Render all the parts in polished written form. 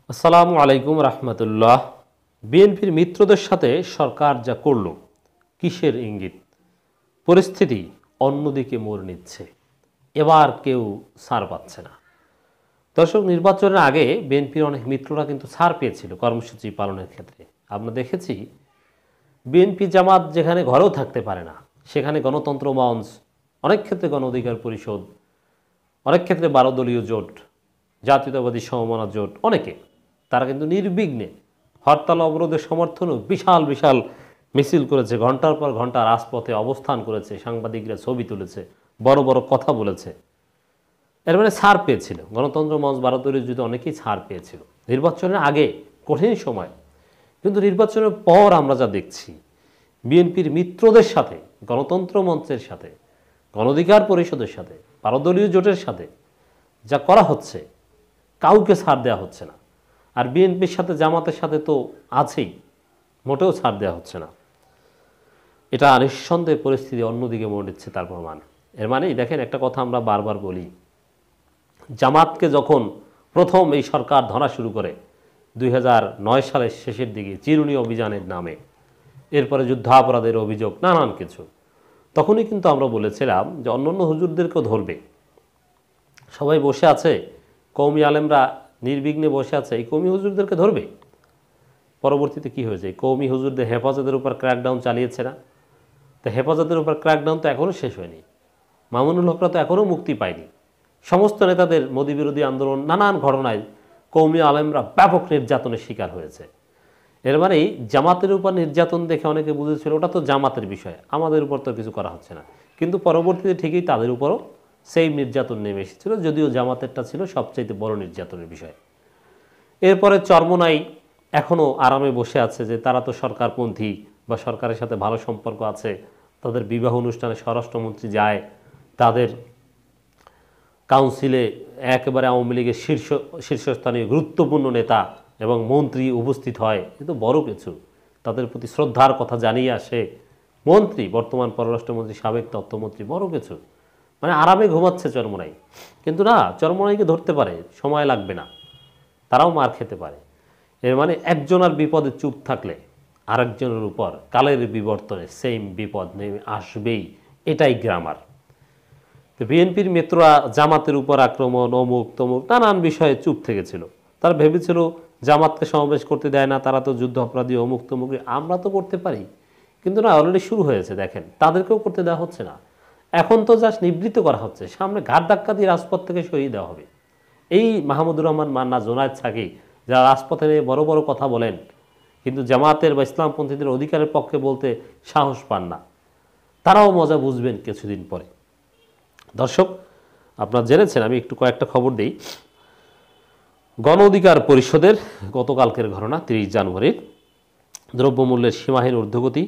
আসসালামু আলাইকুম রহমতুল্লাহ। বিএনপির মিত্রদের সাথে সরকার যা করল, কিসের ইঙ্গিত? পরিস্থিতি অন্যদিকে মোড় নিচ্ছে। এবার কেউ ছাড় পাচ্ছে না। দর্শক, নির্বাচনের আগে বিএনপির অনেক মিত্ররা কিন্তু ছাড় পেয়েছিল কর্মসূচি পালনের ক্ষেত্রে। আমরা দেখেছি বিএনপি জামাত যেখানে ঘরেও থাকতে পারে না, সেখানে গণতন্ত্র মঞ্চ, অনেক ক্ষেত্রে গণ অধিকার পরিষদ, অনেক ক্ষেত্রে 12 দলীয় জোট, জাতীয়তাবাদী সমমনা জোট, অনেকে তারা কিন্তু নির্বিঘ্নে হরতাল অবরোধের সমর্থনও বিশাল বিশাল মিছিল করেছে, ঘন্টার পর ঘন্টা রাজপথে অবস্থান করেছে, সাংবাদিকরা ছবি তুলেছে, বড় বড় কথা বলেছে। এর মানে ছাড় পেয়েছিল গণতন্ত্র মঞ্চ, 12 দলীয় জোট, অনেকেই ছাড় পেয়েছিল নির্বাচনের আগে কঠিন সময়। কিন্তু নির্বাচনের পর আমরা যা দেখছি, বিএনপির মিত্রদের সাথে, গণতন্ত্র মঞ্চের সাথে, গণ অধিকার পরিষদের সাথে, 12 দলীয় জোটের সাথে যা করা হচ্ছে, কাউকে ছাড় দেওয়া হচ্ছে না। আর বিএনপির সাথে জামাতের সাথে তো আছেই, মোটেও ছাড় দেওয়া হচ্ছে না। এটা নিঃসন্দেহে পরিস্থিতি অন্যদিকে মোড় নিচ্ছে, তার প্রমাণ। এর মানেই দেখেন, একটা কথা আমরা বারবার বলি, জামাতকে যখন প্রথম এই সরকার ধরা শুরু করে 2009 সালের শেষের দিকে চিরুনি অভিযানের নামে, এরপরে যুদ্ধাপরাধের অভিযোগ, নানান কিছু, তখনই কিন্তু আমরা বলেছিলাম যে অন্যান্য হুজুরদেরকেও ধরবে। সবাই বসে আছে, কওমি আলেমরা নির্বিঘ্নে বসে আছে, এই কওমি হুজুরদেরকে ধরবে। পরবর্তীতে কি হয়েছে? কওমি হুজুরদের হেফাজতের উপর ক্র্যাকডাউন চালিয়েছে না? তো হেফাজতের উপর ক্র্যাকডাউন তো এখনও শেষ হয়নি। মামুনুল হকরা তো এখনও মুক্তি পায়নি। সমস্ত নেতাদের মোদি বিরোধী আন্দোলন, নানান ঘটনায় কওমি আলেমরা ব্যাপক নির্যাতনের শিকার হয়েছে। এর মানে জামাতের উপর নির্যাতন দেখে অনেকে বুঝেছিল ওটা তো জামাতের বিষয়, আমাদের উপর তো কিছু করা হচ্ছে না। কিন্তু পরবর্তীতে ঠিকই তাদের উপরও সেই নির্যাতন নেমে এসেছিল, যদিও জামাতেরটা ছিল সবচাইতে বড় নির্যাতনের বিষয়। এরপরে চরমোনাই এখনও আরামে বসে আছে যে তারা তো সরকারপন্থী বা সরকারের সাথে ভালো সম্পর্ক আছে, তাদের বিবাহ অনুষ্ঠানে স্বরাষ্ট্রমন্ত্রী যায়, তাদের কাউন্সিলে একেবারে আওয়ামী লীগের শীর্ষস্থানীয় গুরুত্বপূর্ণ নেতা এবং মন্ত্রী উপস্থিত হয়। কিন্তু বড় কিছু, তাদের প্রতি শ্রদ্ধার কথা জানিয়ে আসে মন্ত্রী, বর্তমান পররাষ্ট্রমন্ত্রী, সাবেক তথ্যমন্ত্রী, বড় কিছু। মানে আরামে ঘুমাচ্ছে চরমোনাই। কিন্তু না, চরমোনাইকে ধরতে পারে, সময় লাগবে না, তারাও মার খেতে পারে। এর মানে একজনের বিপদে চুপ থাকলে আরেকজনের উপর কালের বিবর্তনে সেম বিপদ নেমে আসবেই, এটাই গ্রামার। তো বিএনপির মিত্ররা জামাতের উপর আক্রমণ, অমুক তমুক নানান বিষয়ে চুপ থেকেছিল। তারা ভেবেছিল জামাতকে সমাবেশ করতে দেয় না, তারা তো যুদ্ধ অপরাধী, অমুক তমুক, আমরা তো করতে পারি। কিন্তু না, অলরেডি শুরু হয়েছে, দেখেন তাদেরকেও করতে দেওয়া হচ্ছে না। এখন তো জাস্ট নিবৃত্ত করা হচ্ছে, সামনে ঘাট ধাক্কা দিয়ে রাজপথ থেকে সরিয়ে দেওয়া হবে। এই মাহমুদুর রহমান মান্না, জোনায়েদ সাকি, যারা রাজপথে নিয়ে বড় বড় কথা বলেন কিন্তু জামাতের বা ইসলামপন্থীদের অধিকারের পক্ষে বলতে সাহস পান না, তারাও মজা বুঝবেন কিছুদিন পরে। দর্শক, আপনারা জেনেছেন, আমি একটু কয়েকটা খবর দিই। গণ অধিকার পরিষদের গতকালকের ঘটনা, 30 জানুয়ারির দ্রব্যমূল্যের সীমাহীন ঊর্ধ্বগতি,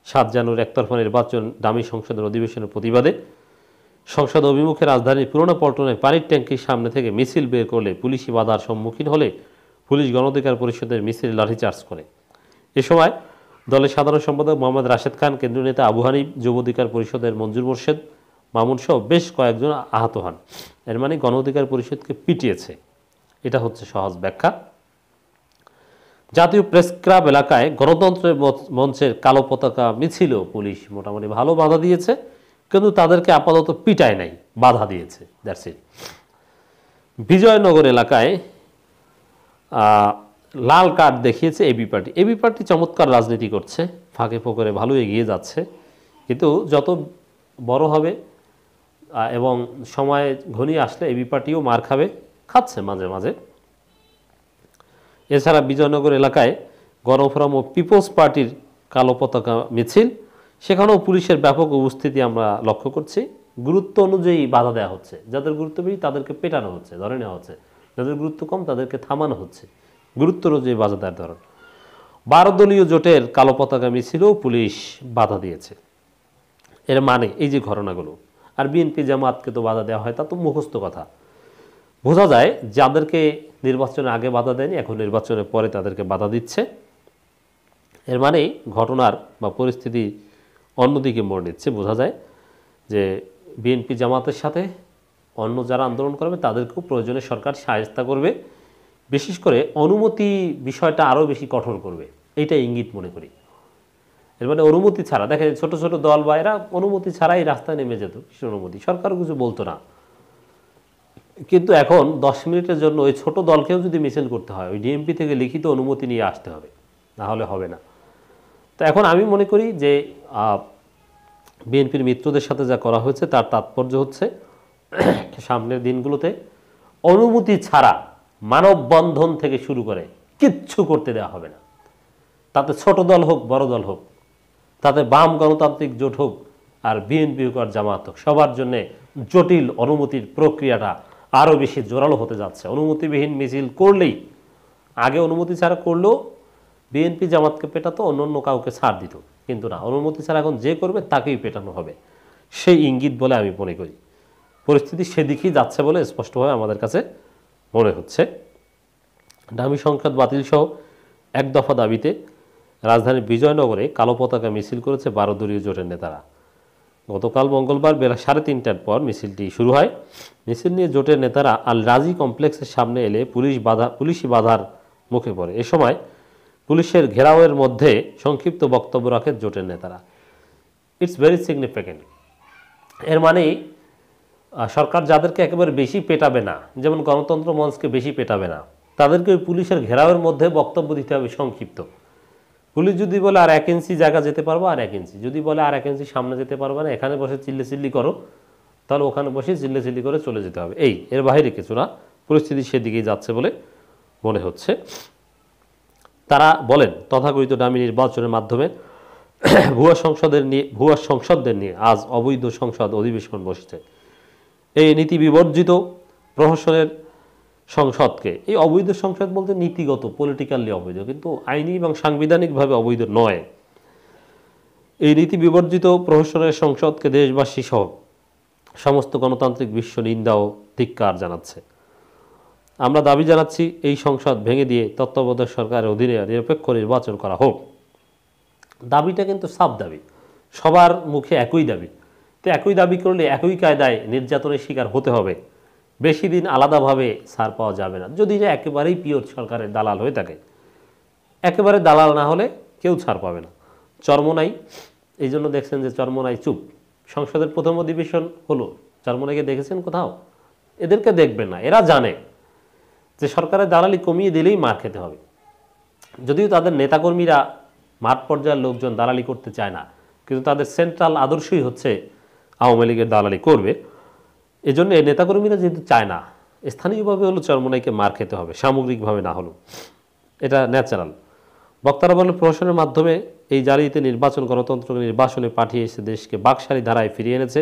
7 জানুয়ারি একতরফা নির্বাচন, দামি সংসদের অধিবেশনের প্রতিবাদে সংসদ অভিমুখে রাজধানীর পুরনো পল্টনের পানির ট্যাঙ্কির সামনে থেকে মিছিল বের করলে পুলিশি বাধার সম্মুখীন হলে পুলিশ গণ অধিকার পরিষদের মিছিল লাঠিচার্জ করে। এ সময় দলের সাধারণ সম্পাদক মোহাম্মদ রাশেদ খান, কেন্দ্রীয় নেতা আবু হানিফ, যুব অধিকার পরিষদের মঞ্জুর মোর্শেদ, মামুন সহ বেশ কয়েকজন আহত হন। এর মানে গণ অধিকার পরিষদকে পিটিয়েছে, এটা হচ্ছে সহজ ব্যাখ্যা। জাতীয় প্রেস ক্লাব এলাকায় গণতন্ত্রের মঞ্চের কালো পতাকা মিছিল পুলিশ মোটামুটি ভালো বাধা দিয়েছে, কিন্তু তাদেরকে আপাতত পিটায় নাই, বাধা দিয়েছে, দ্যাটস ইট। বিজয়নগর এলাকায় লাল কার্ড দেখিয়েছে এবি পার্টি। এবি পার্টি চমৎকার রাজনীতি করছে, ফাঁকে ফোকরে ভালো এগিয়ে যাচ্ছে, কিন্তু যত বড় হবে এবং সময় ঘনিয়ে আসলে এবি পার্টিও মার খাবে, খাচ্ছে মাঝে মাঝে। এছাড়া বিজয়নগর এলাকায় গণফোরাম ও পিপলস পার্টির কালো পতাকা মিছিল, সেখানেও পুলিশের ব্যাপক উপস্থিতি আমরা লক্ষ্য করছি। গুরুত্ব অনুযায়ী বাধা দেওয়া হচ্ছে, যাদের গুরুত্ব বেশি তাদেরকে পেটানো হচ্ছে, ধরে নেওয়া হচ্ছে, যাদের গুরুত্ব কম তাদেরকে থামানো হচ্ছে, গুরুত্ব অনুযায়ী বাধা দেওয়ার ধরন। 12 দলীয় জোটের কালো পতাকা মিছিলেও পুলিশ বাধা দিয়েছে। এর মানে এই যে ঘটনাগুলো, আর বিএনপি জামাতকে তো বাধা দেওয়া হয়, তা তো মুখস্থ কথা। বোঝা যায় যাদেরকে নির্বাচনের আগে বাধা দেয়নি, এখন নির্বাচনের পরে তাদেরকে বাধা দিচ্ছে। এর মানে ঘটনার বা পরিস্থিতি অন্যদিকে মোড় নিচ্ছে। বোঝা যায় যে বিএনপি জামাতের সাথে অন্য যারা আন্দোলন করবে তাদেরকেও প্রয়োজনে সরকার শায়েস্তা করবে। বিশেষ করে অনুমতি বিষয়টা আরও বেশি কঠোর করবে, এইটা ইঙ্গিত মনে করি। এর মানে অনুমতি ছাড়া, দেখেন ছোট ছোট দল বা এরা অনুমতি ছাড়াই রাস্তায় নেমে যেত, কিসের অনুমতি, সরকারও কিছু বলতো না। কিন্তু এখন 10 মিনিটের জন্য ওই ছোট দলকেও যদি মিছিল করতে হয়, ওই ডিএমপি থেকে লিখিত অনুমতি নিয়ে আসতে হবে, না হলে হবে না। তো এখন আমি মনে করি যে বিএনপির মিত্রদের সাথে যা করা হয়েছে তার তাৎপর্য হচ্ছে সামনের দিনগুলোতে অনুমতি ছাড়া মানববন্ধন থেকে শুরু করে কিচ্ছু করতে দেওয়া হবে না। তাতে ছোট দল হোক বড় দল হোক, তাতে বাম গণতান্ত্রিক জোট হোক আর বিএনপি হোক আর জামাত হোক, সবার জন্য জটিল অনুমতির প্রক্রিয়াটা আরও বেশি জোরালো হতে যাচ্ছে। অনুমতিবিহীন মিছিল করলেই, আগে অনুমতি ছাড়া করলেও বিএনপি জামাতকে পেটাতো, অন্য কাউকে ছাড় দিত, কিন্তু না, অনুমতি ছাড়া এখন যে করবে তাকেই পেটানো হবে, সেই ইঙ্গিত বলে আমি মনে করি। পরিস্থিতি সেদিকেই যাচ্ছে বলে স্পষ্টভাবে আমাদের কাছে মনে হচ্ছে। ডামি সংসদ বাতিল সহ এক দফা দাবিতে রাজধানীর বিজয়নগরে কালো পতাকা মিছিল করেছে 12 দলীয় জোটের নেতারা। গতকাল মঙ্গলবার বেলা 3:30টার পর মিছিলটি শুরু হয়। মিছিল নিয়ে জোটের নেতারা আল রাজি কমপ্লেক্সের সামনে এলে পুলিশি বাধার মুখে পড়ে। এ সময় পুলিশের ঘেরাওয়ের মধ্যে সংক্ষিপ্ত বক্তব্য রাখেন জোটের নেতারা। It's very significant. এর মানে সরকার যাদেরকে একেবারে বেশি পেটাবে না, যেমন গণতন্ত্র মঞ্চকে বেশি পেটাবে না, তাদেরকে ওই পুলিশের ঘেরাওয়ের মধ্যে বক্তব্য দিতে হবে সংক্ষিপ্ত। পুলিশ যদি বলে আর 1 ইঞ্চি জায়গা যেতে পারবো, আর 1 ইঞ্চি, যদি বলে আর 1 ইঞ্চি সামনে যেতে পারবে না, এখানে বসে চিল্লি করো, তাহলে ওখানে বসে চিল্লি করে চলে যেতে হবে। এর বাইরে কিছু না। পরিস্থিতি সেদিকেই যাচ্ছে বলে মনে হচ্ছে। তারা বলেন, তথাকথিত ডামি নির্বাচনের মাধ্যমে ভুয়া সংসদদের নিয়ে আজ অবৈধ সংসদ অধিবেশন বসেছে। এই নীতি বিবর্জিত প্রহসনের সংসদকে, এই অবৈধ সংসদ বলতে নীতিগত, পলিটিক্যালি অবৈধ, কিন্তু আইনি এবং সাংবিধানিকভাবে অবৈধ নয়। এই নীতি বিবর্জিত প্রহসনের সংসদকে দেশবাসী সহ সমস্ত গণতান্ত্রিক বিশ্ব নিন্দা ও ধিক্কার জানাচ্ছে। আমরা দাবি জানাচ্ছি, এই সংসদ ভেঙে দিয়ে তত্ত্বাবধায়ক সরকারের অধীনে নিরপেক্ষ নির্বাচন করা হোক। দাবিটা কিন্তু সাফ দাবি, সবার মুখে একই দাবি। তো একই দাবি করলে একই কায়দায় নির্যাতনের শিকার হতে হবে, বেশি দিন আলাদাভাবে ছাড় পাওয়া যাবে না। যদি এটা একেবারেই পিওর সরকারের দালাল হয়ে থাকে, একেবারে দালাল না হলে কেউ ছাড় পাবে না। চরমোনাই, এই জন্য দেখছেন যে চরমোনাই চুপ। সংসদের প্রথম অধিবেশন হলো, চরমোনাইকে দেখেছেন কোথাও? এদেরকে দেখবেন না, এরা জানে যে সরকারের দালালি কমিয়ে দিলেই মার খেতে হবে। যদিও তাদের নেতাকর্মীরা, মাঠ পর্যায়ের লোকজন দালালি করতে চায় না, কিন্তু তাদের সেন্ট্রাল আদর্শই হচ্ছে আওয়ামী লীগের দালালি করবে। এজন্য এই নেতাকর্মীরা যেহেতু চায় না, স্থানীয়ভাবে হলো চরমোনাইকে মার খেতে হবে, সামগ্রিকভাবে না হলেও, এটা ন্যাচারাল। বক্তারা বলেন, প্রশাসনের মাধ্যমে এই জালিয়াতি নির্বাচন গণতন্ত্রকে নির্বাসনে পাঠিয়ে এসে দেশকে বাকশালী ধারায় ফিরিয়ে এনেছে।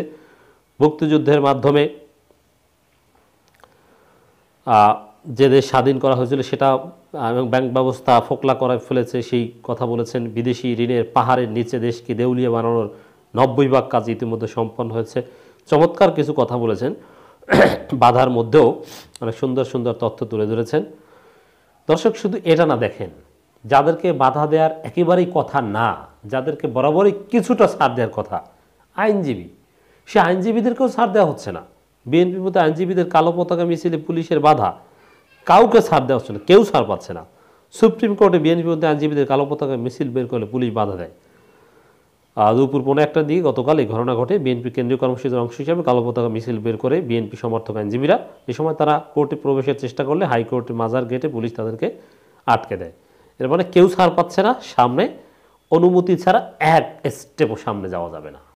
মুক্তিযুদ্ধের মাধ্যমে যে দেশ স্বাধীন করা হয়েছিল সেটা এবং ব্যাংক ব্যবস্থা ফোকলা করে ফেলেছে, সেই কথা বলেছেন। বিদেশি ঋণের পাহাড়ের নিচে দেশকে দেউলিয়া বানানোর 90 ভাগ কাজ ইতিমধ্যে সম্পন্ন হয়েছে। চমৎকার কিছু কথা বলেছেন, বাধার মধ্যেও অনেক সুন্দর সুন্দর তথ্য তুলে ধরেছেন। দর্শক, শুধু এটা না, দেখেন যাদেরকে বাধা দেওয়ার একেবারেই কথা না, যাদেরকে বরাবরই কিছুটা ছাড় দেওয়ার কথা, আইনজীবী, সে আইনজীবীদেরকেও ছাড় দেওয়া হচ্ছে না। বিএনপির মধ্যে আইনজীবীদের কালো পতাকা মিছিলে পুলিশের বাধা, কাউকে ছাড় দেওয়া হচ্ছে না, কেউ ছাড় পাচ্ছে না। সুপ্রিম কোর্টে বিএনপির মধ্যে আইনজীবীদের কালো পতাকা মিছিল বের করলে পুলিশ বাধা দেয়। দুপুর 1:15টার দিকে গতকাল এই ঘটনা ঘটে। বিএনপি কেন্দ্রীয় কর্মসূচির অংশ হিসাবে কালো পতাকা মিছিল বের করে বিএনপি সমর্থক আইনজীবীরা। এই সময় তারা কোর্টে প্রবেশের চেষ্টা করলে হাইকোর্টের মাজার গেটে পুলিশ তাদেরকে আটকে দেয়। এর মানে কেউ ছাড় পাচ্ছে না, সামনে অনুমতি ছাড়া এক স্টেপও সামনে যাওয়া যাবে না।